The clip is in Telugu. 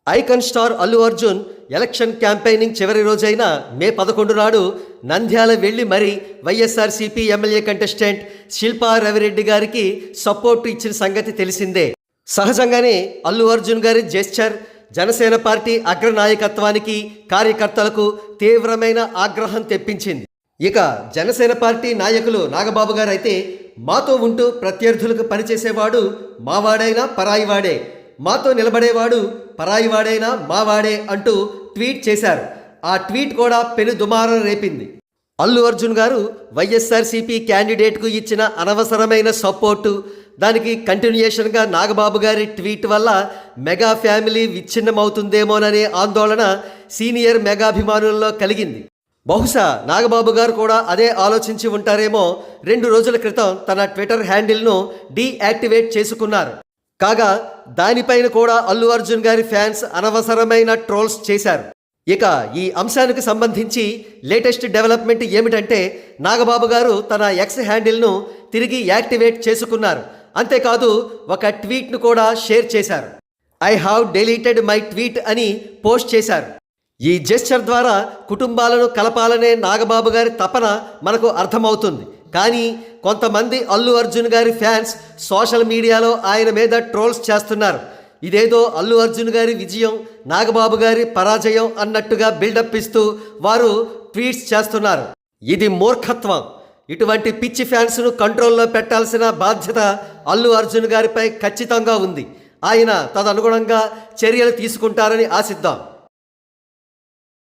Icon star Allu Arjun election campaigning చివరి రోజైన మే 11 నాడు నంద్యాల వెళ్లి మరి వైఎస్ఆర్సీపీ ఎమ్మెల్యే కంటెస్టెంట్ శిల్పా రవిరెడ్డి గారికి సపోర్టు ఇచ్చిన సంగతి తెలిసిందే. సహజంగానే అల్లు అర్జున్ గారి జెస్చర్ జనసేన పార్టీ అగ్రనాయకత్వానికి కార్యకర్తలకు తీవ్రమైన ఆగ్రహం తెప్పించింది. ఇక జనసేన పార్టీ నాయకులు నాగబాబు గారు అయితే మాతో ఉంటూ ప్రత్యర్థులకు పనిచేసేవాడు మావాడైనా పరాయివాడే, మాతో నిలబడేవాడు పరాయివాడైనా మావాడే అంటూ ట్వీట్ చేశారు. ఆ ట్వీట్ కూడా పెను దుమారం రేపింది. అల్లు అర్జున్ గారు వైఎస్ఆర్సీపీ క్యాండిడేట్కు ఇచ్చిన అనవసరమైన సపోర్టు, దానికి కంటిన్యూయేషన్గా నాగబాబు గారి ట్వీట్ వల్ల మెగా ఫ్యామిలీ విచ్ఛిన్నమవుతుందేమోననే ఆందోళన సీనియర్ మెగాభిమానుల్లో కలిగింది. బహుశా నాగబాబు గారు కూడా అదే ఆలోచించి ఉంటారేమో. 2 రోజుల క్రితం తన ట్విట్టర్ హ్యాండిల్ను డీయాక్టివేట్ చేసుకున్నారు. కాగా దానిపైన కూడా అల్లు అర్జున్ గారి ఫ్యాన్స్ అనవసరమైన ట్రోల్స్ చేశారు. ఇక ఈ అంశానికి సంబంధించి లేటెస్ట్ డెవలప్మెంట్ ఏమిటంటే నాగబాబు గారు తన ఎక్స్ హ్యాండిల్ను తిరిగి యాక్టివేట్ చేసుకున్నారు. అంతేకాదు ఒక ట్వీట్ను కూడా షేర్ చేశారు. I have deleted my tweet అని పోస్ట్ చేశారు. ఈ జెస్చర్ ద్వారా కుటుంబాలను కలపాలనే నాగబాబు గారి తపన మనకు అర్థమవుతుంది. కానీ కొంతమంది అల్లు అర్జున్ గారి ఫ్యాన్స్ సోషల్ మీడియాలో ఆయన మీద ట్రోల్స్ చేస్తున్నారు. ఇదేదో అల్లు అర్జున్ గారి విజయం, నాగబాబు గారి పరాజయం అన్నట్టుగా బిల్డప్ ఇస్తూ వారు ట్వీట్స్ చేస్తున్నారు. ఇది మూర్ఖత్వం. ఇటువంటి పిచ్చి ఫ్యాన్స్ను కంట్రోల్లో పెట్టాల్సిన బాధ్యత అల్లు అర్జున్ గారిపై ఖచ్చితంగా ఉంది. ఆయన తదనుగుణంగా చర్యలు తీసుకుంటారని ఆశిద్దాం.